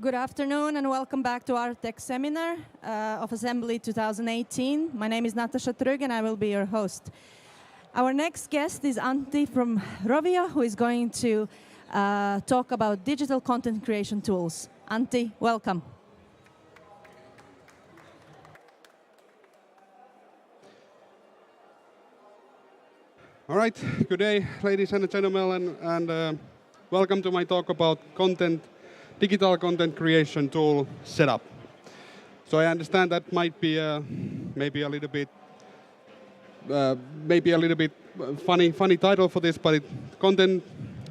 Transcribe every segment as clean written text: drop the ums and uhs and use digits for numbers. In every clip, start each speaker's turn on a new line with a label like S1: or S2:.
S1: Good afternoon and welcome back to ARTtech seminar of Assembly 2018. My name is Natasha Trygg and I will be your host. Our next guest is Antti from Rovio, who is going to talk about digital content creation tools. Antti, welcome.
S2: All right, good day, ladies and gentlemen, and welcome to my talk about digital content creation tool setup. So I understand that might be maybe a little bit funny title for this, but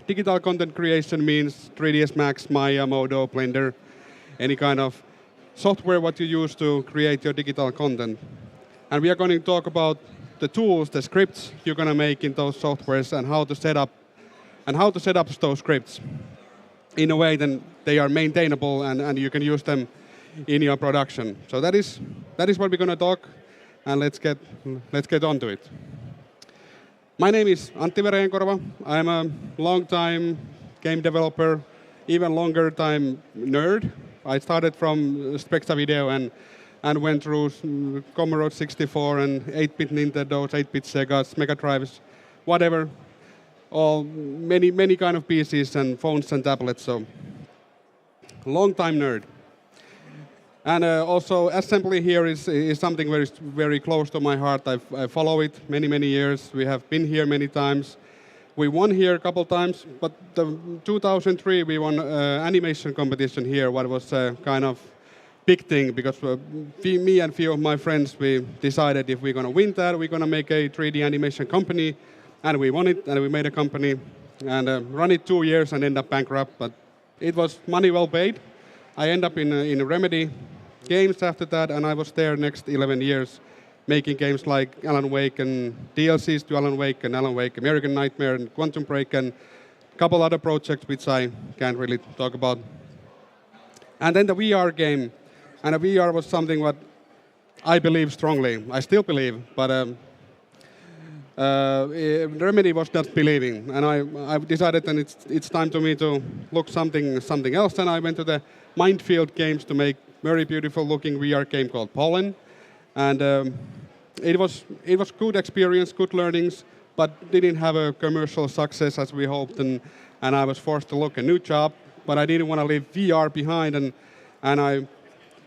S2: digital content creation means 3ds Max, Maya, Modo, Blender, any kind of software what you use to create your digital content. And we are going to talk about the tools, the scripts you're going to make in those softwares and how to set up those scripts in a way that they are maintainable and you can use them in your production. So that is what we're going to talk, and let's get on to it. My name is Antti Veräjäkorva. I'm a long-time game developer, even longer time nerd. I started from Spexa Video and went through Commodore 64 and 8-bit Nintendos, 8-bit Segas, Mega Drives, whatever. Many kind of PCs and phones and tablets, so long time nerd. And also assembly here is something very close to my heart. I follow it many years. We have been here many times. We won here a couple times, but the 2003 we won animation competition here, what was kind of big thing because me and few of my friends, we decided if we're going to win that, we're going to make a 3D animation company. And we won it, and we made a company, and run it 2 years and end up bankrupt. But it was money well paid. I end up in Remedy Games after that, and I was there next 11 years, making games like Alan Wake and DLCs to Alan Wake and Alan Wake, American Nightmare and Quantum Break, and a couple other projects which I can't really talk about. And then the VR game, and the VR was something what I believe strongly. I still believe, but Remedy was not believing, and I decided that it's time to me to look something else, and I went to the Mindfield Games to make very beautiful looking VR game called P.O.L.N. And it was good experience, good learnings, but didn't have a commercial success as we hoped, and I was forced to look a new job, but I didn't want to leave VR behind, and I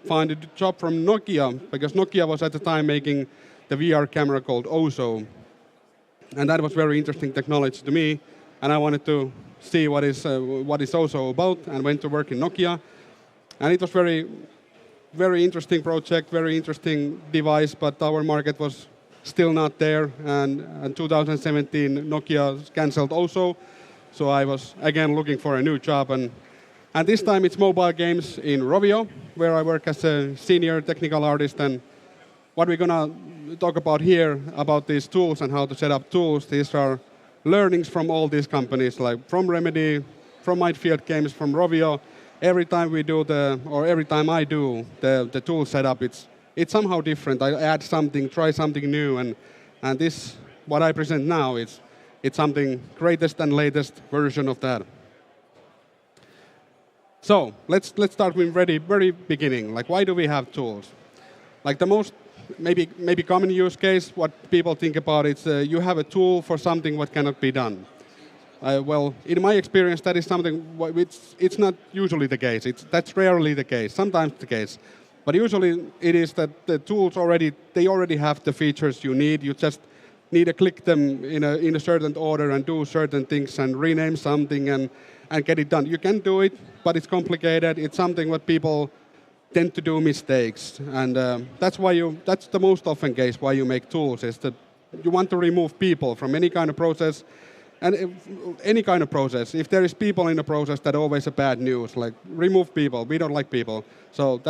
S2: found a job from Nokia, because Nokia was at the time making the VR camera called Ozo. And that was very interesting technology to me, and I wanted to see what is Ozo about, and went to work in Nokia. And it was very interesting project, very interesting device, but our market was still not there. And in 2017, Nokia cancelled Ozo, so I was again looking for a new job. And this time it's mobile games in Rovio, where I work as a senior technical artist. And what we're going to talk about here, about these tools and how to set up tools, these are learnings from all these companies, like from Remedy, from Mindfield Games, from Rovio. Every time every time I do the tool setup, it's somehow different. I add something, try something new, and this, what I present now, it's something greatest and latest version of that. So let's start with very beginning. Like, why do we have tools? Like the most maybe common use case, what people think about is you have a tool for something what cannot be done. Well, in my experience, that is something which it's not usually the case. That's rarely the case. Sometimes the case, but usually it is that the tools already have the features you need. You just need to click them in a certain order and do certain things and rename something and get it done. You can do it, but it's complicated. It's something what people tend to do mistakes, and that's the most often case why you make tools, is that you want to remove people from any kind of process, and any kind of process. If there is people in the process, that's always a bad news. Like, remove people. We don't like people, so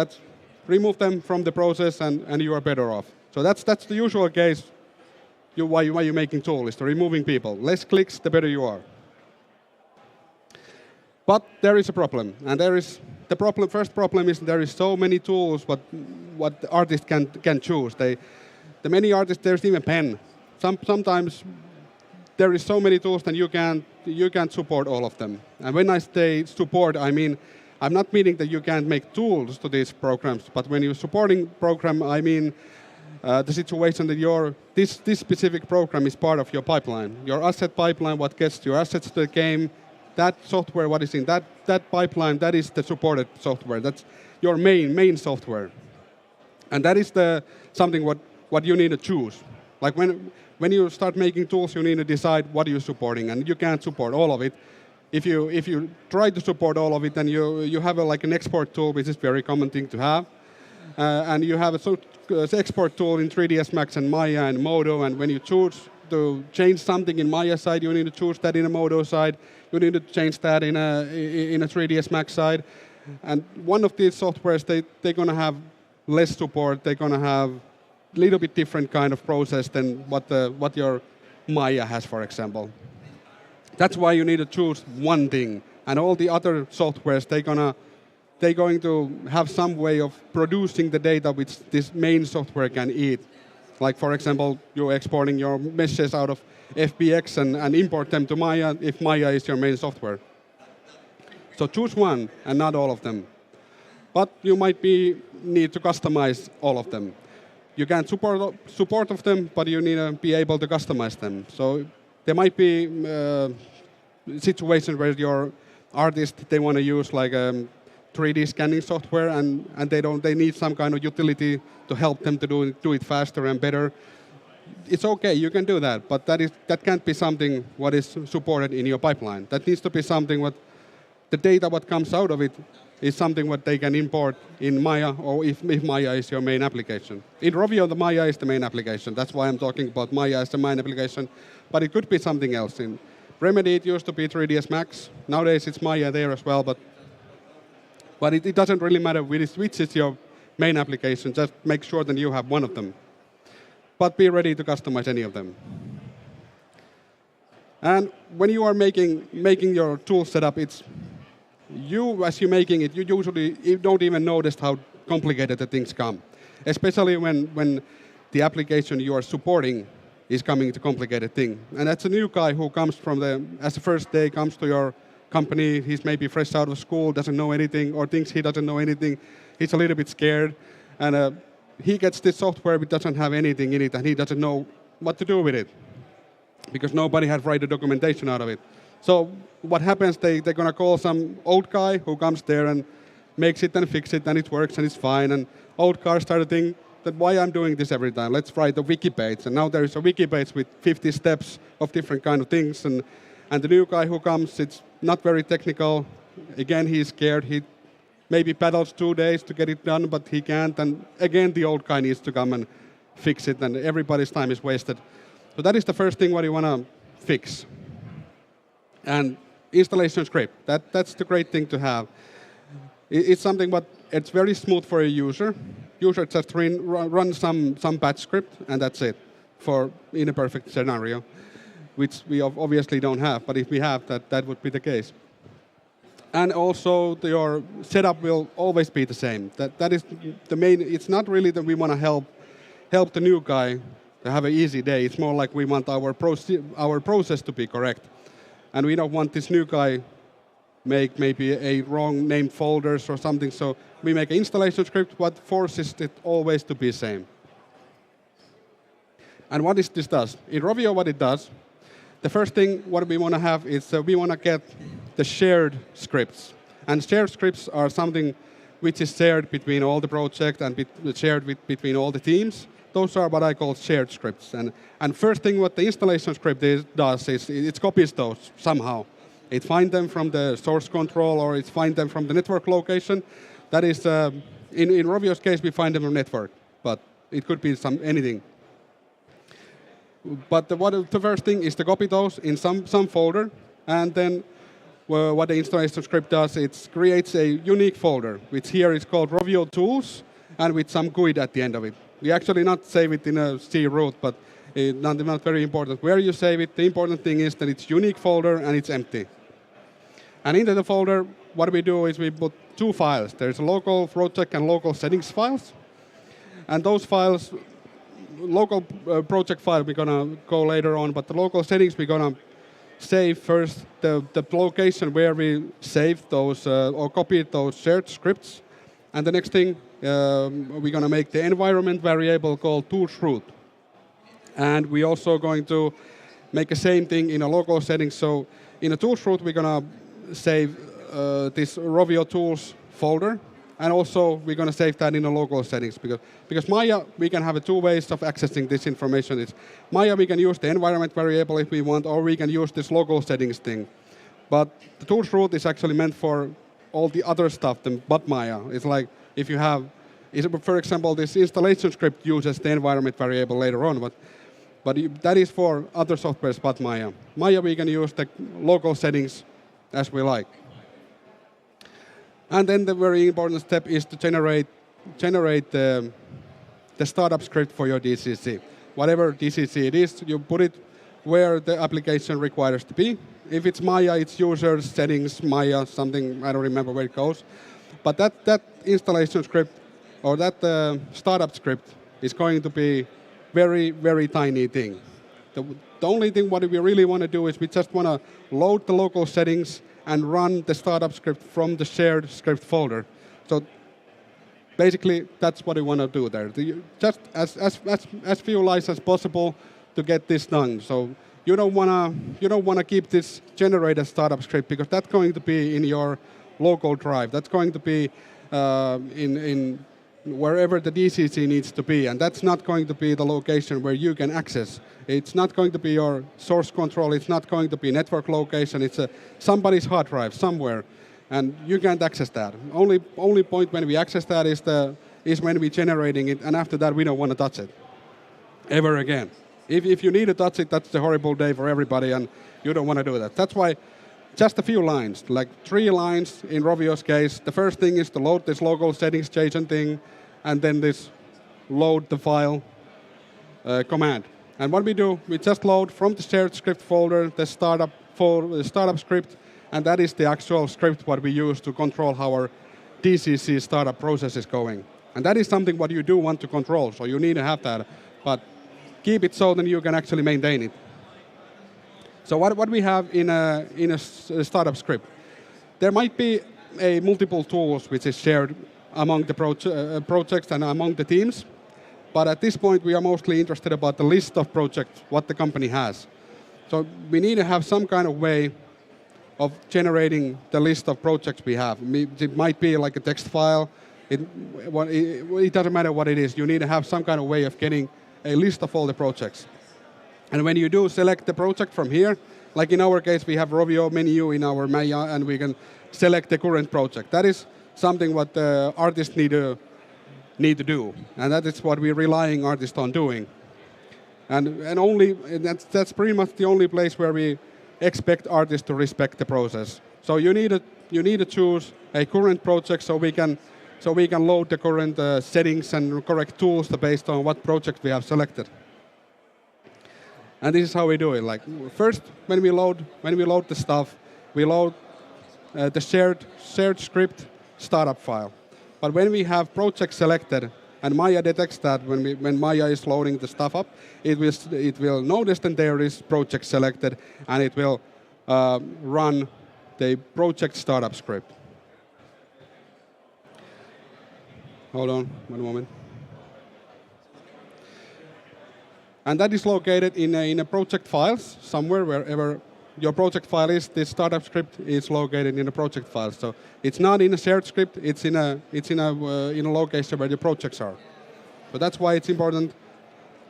S2: remove them from the process, and you are better off. So that's the usual case. Why you're making tools is to removing people. Less clicks, the better you are. But there is a problem, and first problem is there is so many tools what the artist can choose. The many artists, there's even pen. Sometimes there is so many tools that you can't support all of them. And when I say support, I mean I'm not meaning that you can't make tools to these programs, but when you're supporting program, I mean the situation that this specific program is part of your pipeline. Your asset pipeline, what gets your assets to the game, that software, what is in that pipeline, that is the supported software. That's your main software. And that is something what you need to choose. Like when you start making tools, you need to decide what you're supporting, and you can't support all of it. If you try to support all of it, then you have like an export tool, which is a very common thing to have. And you have an export tool in 3ds Max and Maya and Modo, and when you choose to change something in Maya side, you need to choose that in a Modo side. You need to change that in a 3ds Max side. And one of these softwares, they're going to have less support. They're going to have a little bit different kind of process than what your Maya has, for example. That's why you need to choose one thing. And all the other softwares, they're going to have some way of producing the data which this main software can eat. Like, for example, you're exporting your meshes out of FBX and import them to Maya if Maya is your main software. So choose one and not all of them. But you might need to customize all of them. You can't support of them, but you need to be able to customize them. So there might be situations where your artist, they want to use like 3D scanning software, and they need some kind of utility to help them to do it faster and better. It's okay, you can do that, but that can't be something what is supported in your pipeline. That needs to be something what the data what comes out of it is something what they can import in Maya, or if Maya is your main application. In Rovio, the Maya is the main application. That's why I'm talking about Maya as the main application, but it could be something else. In Remedy, it used to be 3ds Max. Nowadays, it's Maya there as well, but it doesn't really matter which is your main application. Just make sure that you have one of them. But be ready to customize any of them. And when you are making your tool setup, as you're making it, you don't even notice how complicated the things come. Especially when the application you are supporting is coming to complicated thing. And that's a new guy who comes as the first day, comes to your company, he's maybe fresh out of school, doesn't know anything, or thinks he doesn't know anything. He's a little bit scared, and he gets this software which doesn't have anything in it, and he doesn't know what to do with it, because nobody had write the documentation out of it. So what happens, they're going to call some old guy who comes there and makes it and fix it, and it works, and it's fine. And old guy started thinking that why I'm doing this every time. Let's write a wiki page. And now there is a wiki page with 50 steps of different kind of things. And the new guy who comes, it's not very technical. Again, he's scared. He maybe paddles 2 days to get it done, but he can't. And again, the old guy needs to come and fix it, and everybody's time is wasted. So that is the first thing what you want to fix. And installation script, that's the great thing to have. It's something but it's very smooth for a user. User just run some batch script, and that's it in a perfect scenario, which we obviously don't have, but if we have that would be the case. And also your setup will always be the same. That is the main. It's not really that we want to help the new guy to have an easy day. It's more like we want our process to be correct. And we don't want this new guy make maybe a wrong named folders or something. So we make an installation script what forces it always to be the same. And what this does? In Rovio, what it does, the first thing what we want to have is we want to get the shared scripts. And shared scripts are something which is shared between all the projects and shared between all the teams. Those are what I call shared scripts. And first thing what the installation script does is it copies those somehow. It finds them from the source control, or it finds them from the network location. That is, in Rovio's case, we find them on network, but it could be anything. But the first thing is to copy those in some folder, and then what the installation script does, it creates a unique folder, which here is called Rovio Tools, and with some GUID at the end of it. We actually not save it in a C root, but not very important where you save it. The important thing is that it's unique folder and it's empty. And into the folder, what we do is we put two files. There's a local project and local settings files. And those files, local project file we're going to go later on, but the local settings we're going to save first the location where we save those or copy those shared scripts. And the next thing, we're going to make the environment variable called tools root. And we're also going to make the same thing in a local setting. So in a tools root, we're going to save this Rovio tools folder. And also, we're going to save that in the local settings. Because Maya, we can have two ways of accessing this information. It's Maya, we can use the environment variable if we want, or we can use this local settings thing. But the tools root is actually meant for all the other stuff but Maya. It's like if you have, for example, this installation script uses the environment variable later on, but that is for other softwares but Maya. Maya, we can use the local settings as we like. And then the very important step is to generate the startup script for your DCC. Whatever DCC it is, you put it where the application requires to be. If it's Maya, it's users, settings, Maya, something, I don't remember where it goes. But that installation script or that startup script is going to be very, very tiny thing. The only thing what we really want to do is we just want to load the local settings and run the startup script from the shared script folder. So basically, that's what we want to do there. Just as few lines as possible to get this done. So you don't want to keep this generated startup script because that's going to be in your local drive. That's going to be in wherever the DCC needs to be, and that's not going to be the location where you can access. It's not going to be your source control. It's not going to be network location. It's somebody's hard drive somewhere, and you can't access that. Only point when we access that is when we're generating it, and after that we don't want to touch it ever again. If you need to touch it, that's a horrible day for everybody, and you don't want to do that. That's why just a few lines, like 3 lines in Rovio's case. The first thing is to load this local settings JSON thing, and then this load the file command. And what we do, we just load from the shared script folder the startup script, and that is the actual script what we use to control how our DCC startup process is going. And that is something what you do want to control, so you need to have that. But keep it so then you can actually maintain it. So what we have in a startup script, there might be multiple tools which is shared among the projects and among the teams. But at this point, we are mostly interested about the list of projects, what the company has. So we need to have some kind of way of generating the list of projects we have. It might be like a text file. It doesn't matter what it is. You need to have some kind of way of getting a list of all the projects. And when you do select the project from here, like in our case, we have Rovio menu in our Maya, and we can select the current project. That is something what the artists need to do, and that is what we're relying artists on doing. And that's pretty much the only place where we expect artists to respect the process. So you need to choose a current project so we can load the current settings and correct tools based on what project we have selected. And this is how we do it. Like first, when we load the stuff, we load the shared script startup file. But when we have project selected, and Maya detects that when Maya is loading the stuff up, it will notice that there is project selected, and it will run the project startup script. Hold on one moment. And that is located in a project files somewhere wherever your project file is. This startup script is located in a project file. So it's not in a shared script. It's in a location where the projects are. So that's why it's important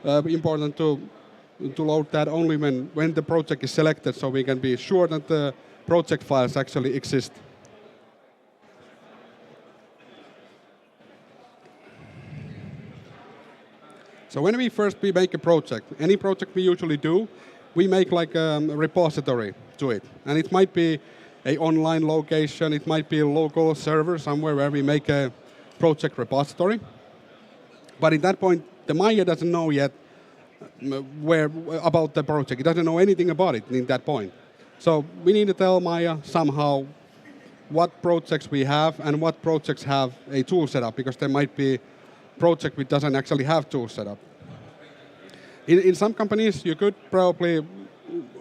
S2: to load that only when the project is selected, so we can be sure that the project files actually exist. So when we make a project, any project we usually do, we make like a repository to it. And it might be an online location, it might be a local server somewhere where we make a project repository. But at that point, the Maya doesn't know yet about the project. It doesn't know anything about it in that point. So we need to tell Maya somehow what projects we have and what projects have a tool set up, because there might be project which doesn't actually have tools set up. In some companies, you could probably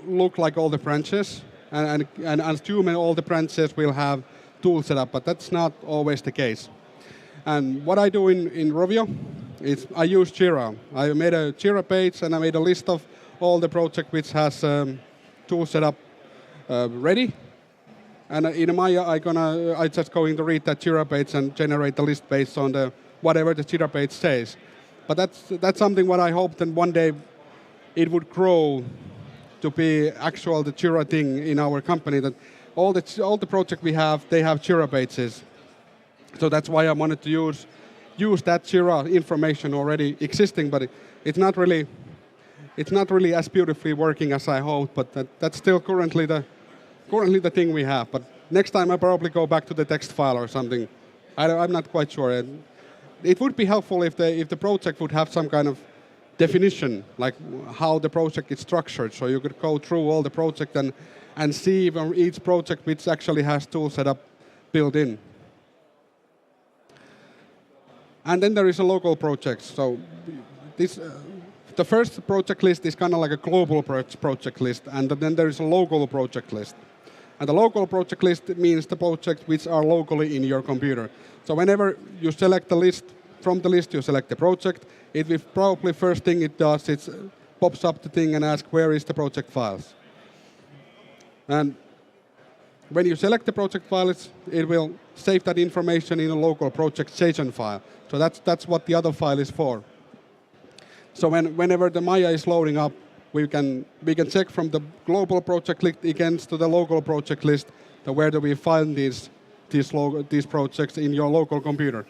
S2: look like all the branches and assume all the branches will have tool setup, but that's not always the case. And what I do in Rovio is I use Jira. I made a Jira page and I made a list of all the project which has tool setup ready. And in Maya, I just going to read that Jira page and generate the list based on the whatever the Jira page says. But that's something what I hope that one day it would grow to be actual the Jira thing in our company. That all the project we have, they have Jira pages. So that's why I wanted to use that Jira information already existing, but it's not really as beautifully working as I hoped. But that's still currently the thing we have. But next time I probably go back to the text file or something. I'm not quite sure. It would be helpful if the project would have some kind of definition, like how the project is structured, so you could go through all the project and see each project which actually has tool setup built in. And then there is a local project. So the first project list is kind of like a global project list, and then there is a local project list. And the local project list means the projects which are locally in your computer. So whenever you select the list, from the list you select the project, it will probably first thing it does, it pops up the thing and asks where is the project files. And when you select the project files, it will save that information in a local project JSON file. So that's what the other file is for. So whenever the Maya is loading up, we can check from the global project list against to the local project list, where do we find these projects in your local computer.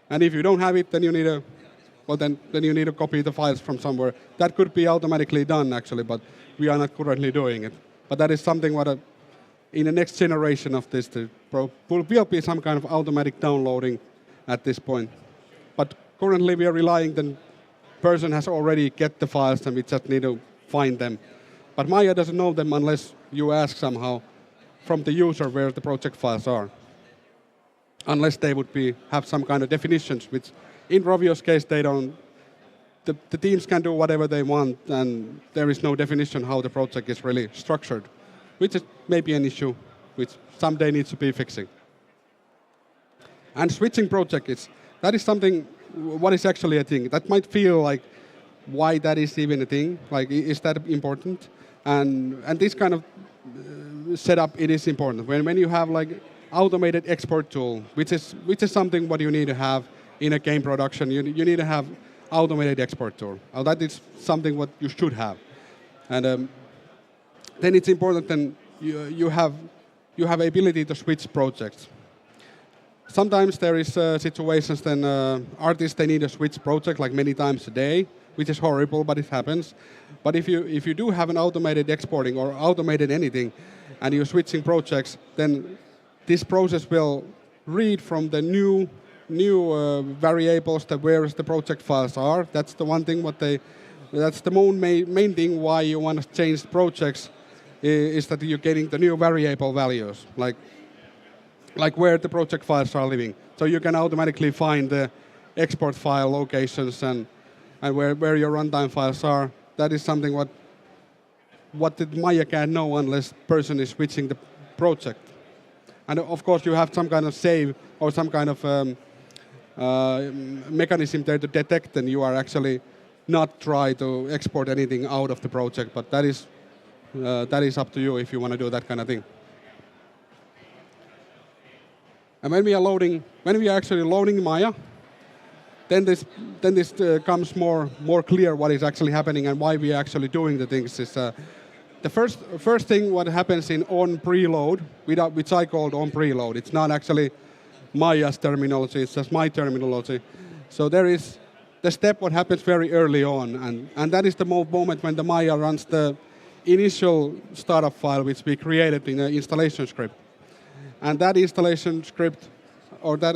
S2: And if you don't have it, then you need you need to copy the files from somewhere. That could be automatically done actually, but we are not currently doing it. But that is something what in the next generation of this, will be some kind of automatic downloading at this point. But currently we are relying the person has already get the files and we just need to find them. But Maya doesn't know them unless you ask somehow from the user where the project files are. Unless they would have some kind of definitions, which in Rovio's case they don't. The teams can do whatever they want, and there is no definition how the project is really structured, which is maybe an issue which someday needs to be fixing. And switching projects, that is something what is actually a thing. That might feel like why that is even a thing, like is that important? And this kind of setup, it is important. When you have like automated export tool, which is something what you need to have in a game production, you need to have automated export tool. That is something what you should have. And then it's important then you have ability to switch projects. Sometimes there is situations then artists, they need to switch project like many times a day, which is horrible, but it happens. But if you do have an automated exporting or automated anything, and you're switching projects, then this process will read from the new variables that where the project files are. That's the one thing that's the main thing why you want to change projects is that you're getting the new variable values, like where the project files are living. So you can automatically find the export file locations and where your runtime files are. That is something what the Maya can't know unless person is switching the project. And of course you have some kind of save or some kind of mechanism there to detect and you are actually not try to export anything out of the project, but that is up to you if you want to do that kind of thing. And when we are actually loading Maya, then this comes more clear what is actually happening and why we are actually doing the things. Is the first thing what happens in on preload, which I called on preload. It's not actually Maya's terminology; it's just my terminology. So there is the step what happens very early on, and that is the moment when the Maya runs the initial startup file which we created in the installation script. And that installation script, or that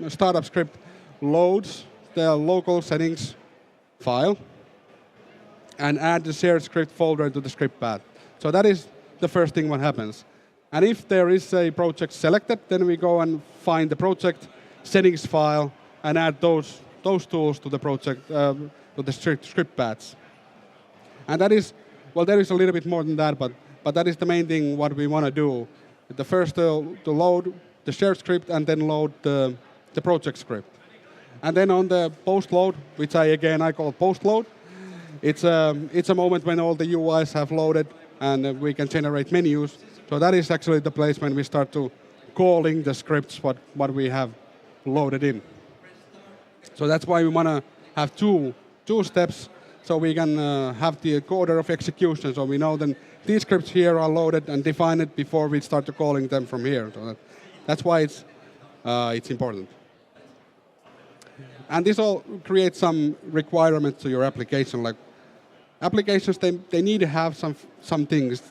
S2: startup script, loads the local settings file and add the shared script folder to the script path. So that is the first thing what happens. And if there is a project selected, then we go and find the project settings file and add those tools to the project, to the script paths. And that is Well, there is a little bit more than that, but that is the main thing what we want to do. The first to load the shared script and then load the project script. And then on the post-load, which I call post-load, it's a moment when all the UIs have loaded and we can generate menus. So that is actually the place when we start to calling the scripts what we have loaded in. So that's why we want to have two steps so we can have the order of execution. So we know that these scripts here are loaded and defined before we start to calling them from here. So that's why it's important. And this all creates some requirements to your application. Like applications, they need to have some things,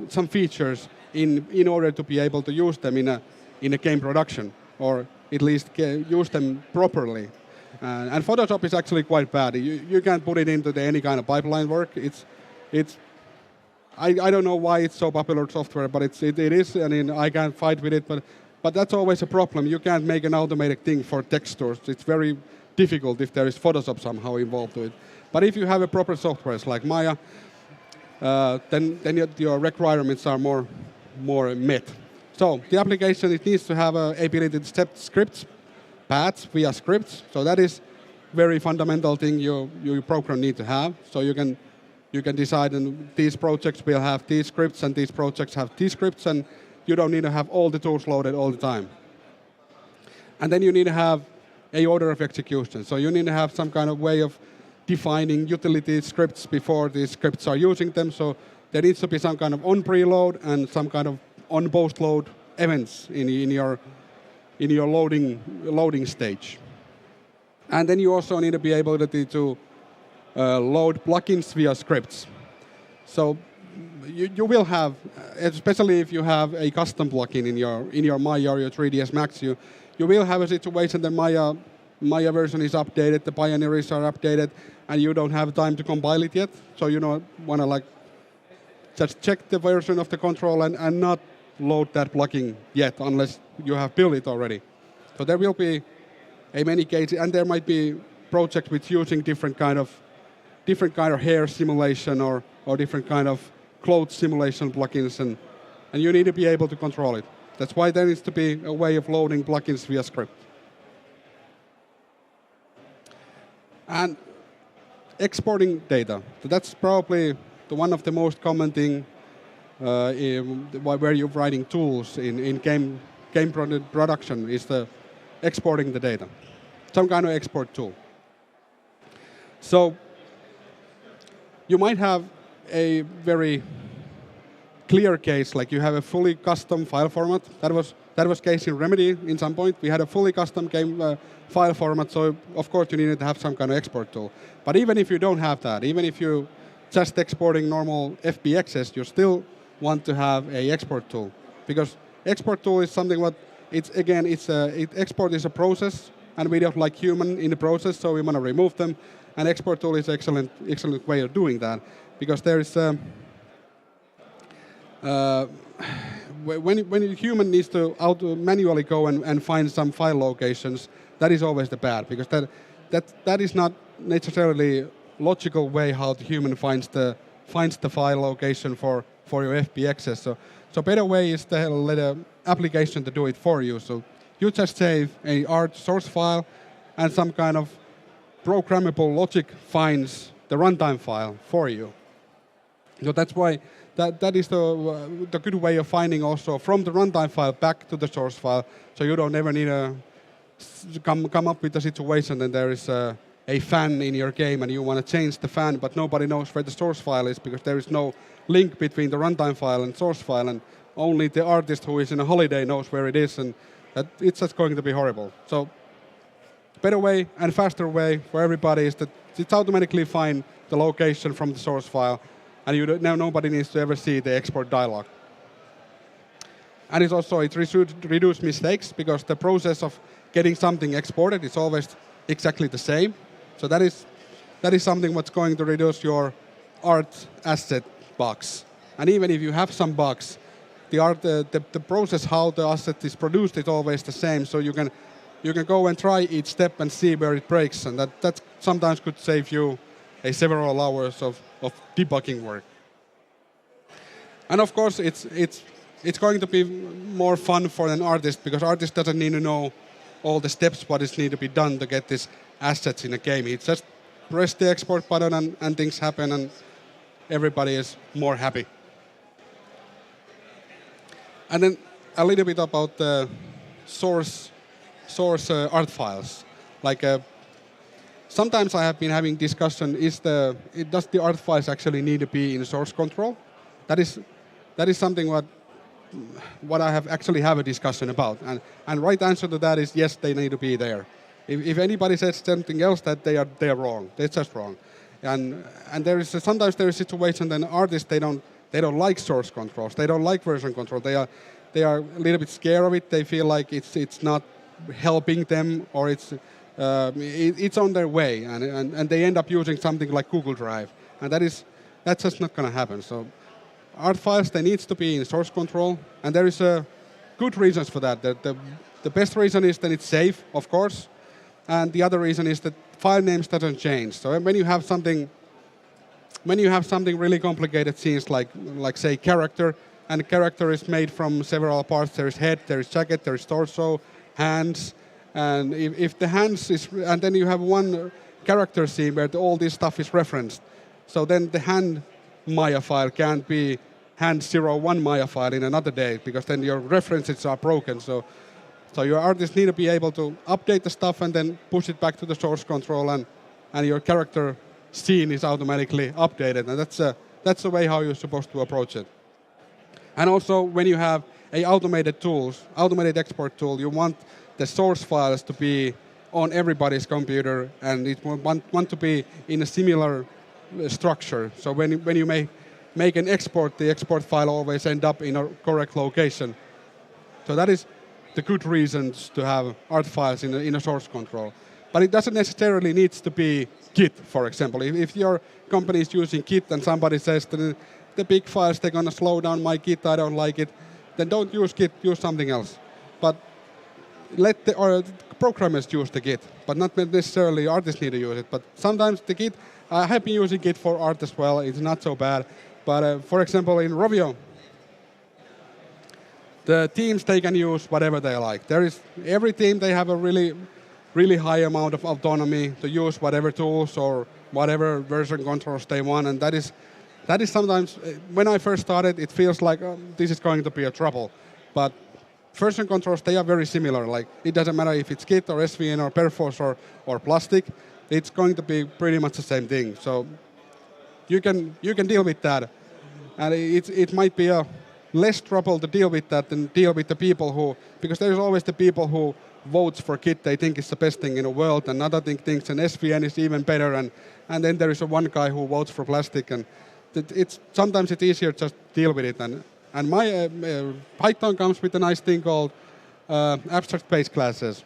S2: some features in order to be able to use them in a game production, or at least use them properly. And Photoshop is actually quite bad. You can't put it into any kind of pipeline work. I don't know why it's so popular software, but it is. I mean, I can't fight with it, but that's always a problem. You can't make an automated thing for textures. It's very difficult if there is Photoshop somehow involved with it. But if you have a proper software like Maya, then your requirements are more met. So the application, it needs to have an ability to step scripts, paths via scripts. So that is very fundamental thing your program need to have. So you can decide, and these projects will have these scripts, and these projects have these scripts, and you don't need to have all the tools loaded all the time. And then you need to have a order of execution. So you need to have some kind of way of defining utility scripts before these scripts are using them. So there needs to be some kind of on preload and some kind of on post-load events in your loading stage. And then you also need to be able to load plugins via scripts. So you will have, especially if you have a custom plugin in your Maya or your 3ds Max, you will have a situation that Maya version is updated, the binaries are updated, and you don't have time to compile it yet. So you don't want to just check the version of the control and not load that plugin yet unless you have built it already. So there will be many cases, and there might be projects with using different kind of hair simulation or different kind of clothes simulation plugins, and you need to be able to control it. That's why there needs to be a way of loading plugins via script. And exporting data. So that's probably one of the most common thing where you're writing tools in game production is the exporting the data. Some kind of export tool. So you might have a very clear case, like you have a fully custom file format. That was case in Remedy in some point. We had a fully custom game file format, so of course you needed to have some kind of export tool. But even if you don't have that, even if you just exporting normal FBXs, you still want to have a export tool, because export tool is something export is a process, and we don't like human in the process, so we want to remove them. And export tool is excellent way of doing that, because there is when a human needs to manually go and find some file locations, that is always the bad, because that is not necessarily logical way how the human finds the file location for your FBXs. So better way is to let an application to do it for you. So you just save a art source file, and some kind of programmable logic finds the runtime file for you. So that's why that is the good way of finding also from the runtime file back to the source file. So you don't ever need to come up with a situation that there is a fan in your game and you want to change the fan, but nobody knows where the source file is because there is no link between the runtime file and source file, and only the artist who is in a holiday knows where it is, and it's just going to be horrible. So better way and faster way for everybody is that it's automatically find the location from the source file, and now nobody needs to ever see the export dialog. And it reduces mistakes, because the process of getting something exported is always exactly the same. So that is something what's going to reduce your art asset bugs. And even if you have some bugs, the process how the asset is produced is always the same. So you can go and try each step and see where it breaks, and that sometimes could save you several hours of debugging work. And of course, it's going to be more fun for an artist because artist doesn't need to know all the steps what is need to be done to get these assets in a game. He just press the export button and things happen and everybody is more happy. And then a little bit about the source art files. Like sometimes I have been having discussion: does the art files actually need to be in source control? That is something what I have a discussion about. And right answer to that is yes, they need to be there. If anybody says something else, that they are wrong. They're just wrong. And sometimes there is a situation that artists they don't like source controls. They don't like version control. They are a little bit scared of it. They feel like it's not helping them, or it's on their way, and they end up using something like Google Drive, and that's just not going to happen. So art files, they need to be in source control, and there is good reasons for that. The best reason is that it's safe, of course, and the other reason is that file names doesn't change. So when you have something really complicated scenes like say character, and the character is made from several parts. There is head, there is jacket, there is torso, hands, and if the hands is, and then you have one character scene where all this stuff is referenced. So then the hand Maya file can't be hand 01 Maya file in another day because then your references are broken. So your artists need to be able to update the stuff and then push it back to the source control, and your character scene is automatically updated. And that's the way how you're supposed to approach it. And also when you have a automated export tool, you want the source files to be on everybody's computer, and it want to be in a similar structure. So when you make an export, the export file always end up in a correct location. So that is the good reasons to have art files in a source control. But it doesn't necessarily need to be Git, for example. If your company is using Git and somebody says that the big files, they're going to slow down my Git, I don't like it, then don't use Git, use something else. But let the programmers use the Git, but not necessarily artists need to use it. But sometimes the Git, I have been using Git for art as well, it's not so bad. But for example, in Rovio, the teams, they can use whatever they like. Every team, they have a really high amount of autonomy to use whatever tools or whatever version controls they want, and that is sometimes, when I first started, it feels like this is going to be a trouble. But version controls, they are very similar. Like, it doesn't matter if it's Git or SVN or Perforce or Plastic, it's going to be pretty much the same thing. So you can deal with that, and it might be a less trouble to deal with that than deal with the people because there's always the people who votes for Git, they think it's the best thing in the world, and another thing thinks an SVN is even better, and then there is one guy who votes for Plastic, and sometimes it's easier just deal with it. And my Python comes with a nice thing called abstract base classes.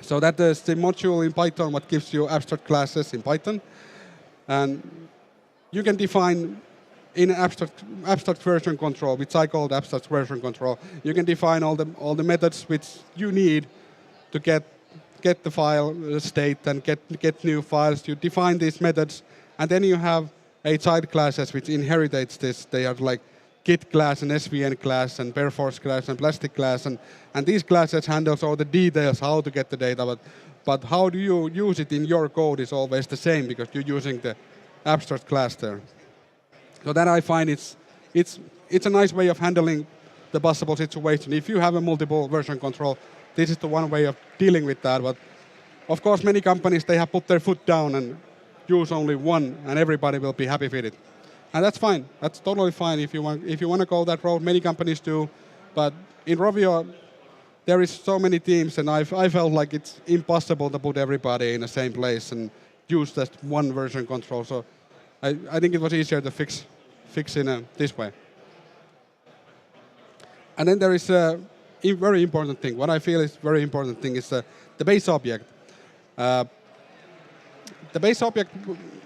S2: So that is the module in Python what gives you abstract classes in Python, and you can define in abstract version control, which I call abstract version control. You can define all the methods which you need to get the file state and get new files. You define these methods, and then you have a child classes which inherits this. They are like Git class and SVN class and Perforce class and Plastic class, and these classes handles all the details how to get the data, but how do you use it in your code is always the same because you're using the abstract class there. So that I find it's a nice way of handling the possible situation. If you have a multiple version control, this is the one way of dealing with that. But of course, many companies, they have put their foot down and use only one, and everybody will be happy with it. And that's fine. That's totally fine if you want to go that road. Many companies do. But in Rovio, there is so many teams, and I felt like it's impossible to put everybody in the same place and use just one version control. So I think it was easier to fix in this way. And then there is a very important thing. What I feel is very important thing is the base object. The base object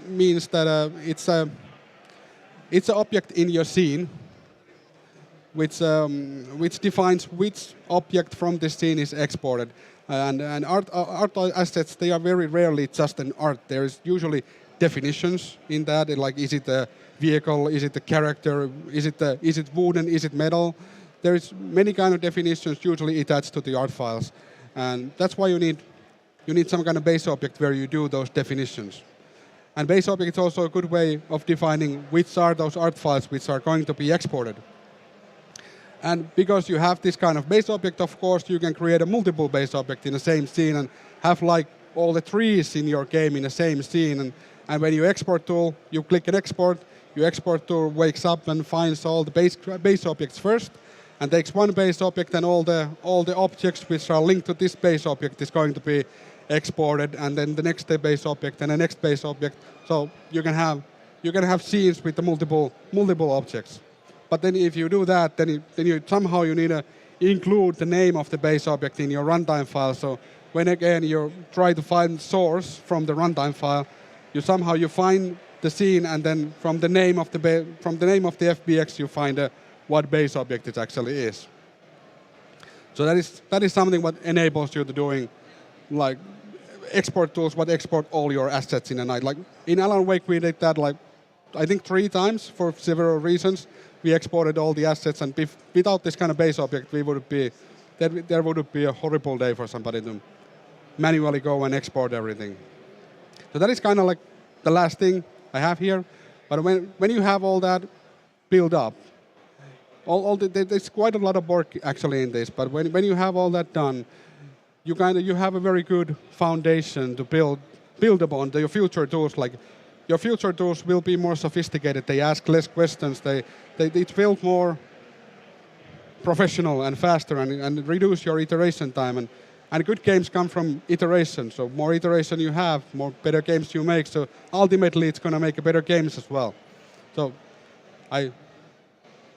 S2: means that it's an object in your scene which defines which object from the scene is exported. And art assets, they are very rarely just an art. There is usually definitions in that. Like, is it a vehicle? Is it a character? Is it wooden? Is it metal? There is many kind of definitions usually attached to the art files, and that's why you need some kind of base object where you do those definitions. And base object is also a good way of defining which are those art files which are going to be exported. And because you have this kind of base object, of course, you can create a multiple base object in the same scene and have like all the trees in your game in the same scene. And when you export tool, you click an export, your export tool wakes up and finds all the base objects first, and takes one base object, and all the objects which are linked to this base object is going to be exported, and then the next base object and the next base object. So you can have scenes with the multiple objects. But then if you do that, then you somehow you need to include the name of the base object in your runtime file. So when again you try to find source from the runtime file, you find the scene, and then from the name of the FBX you find what base object it actually is. So that is something what enables you to doing like export tools what export all your assets in a night. Like in Alan Wake we did that like I think 3 times for several reasons. We exported all the assets, and without this kind of base object, there would be a horrible day for somebody to manually go and export everything. So that is kind of like the last thing I have here. But when you have all that built up, there's quite a lot of work actually in this. But when you have all that done, you have a very good foundation to build upon your future tools. Like your future tools will be more sophisticated. They ask less questions. They build more professional and faster, and reduce your iteration time. And good games come from iteration. So more iteration you have, more better games you make. So ultimately, it's going to make better games as well. So I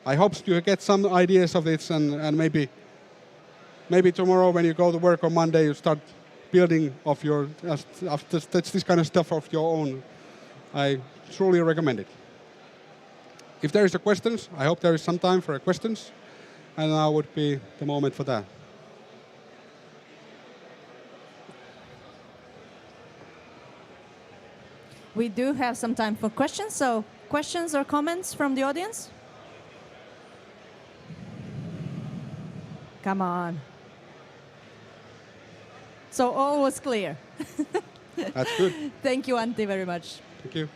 S2: hope you get some ideas of this, and maybe tomorrow when you go to work on Monday, you start building of this kind of stuff of your own. I truly recommend it. If there is a questions, I hope there is some time for questions, and now would be the moment for that.
S1: We do have some time for questions, so questions or comments from the audience? Come on. So all was clear.
S2: That's good.
S1: Thank you, Antti, very much.
S2: Thank you.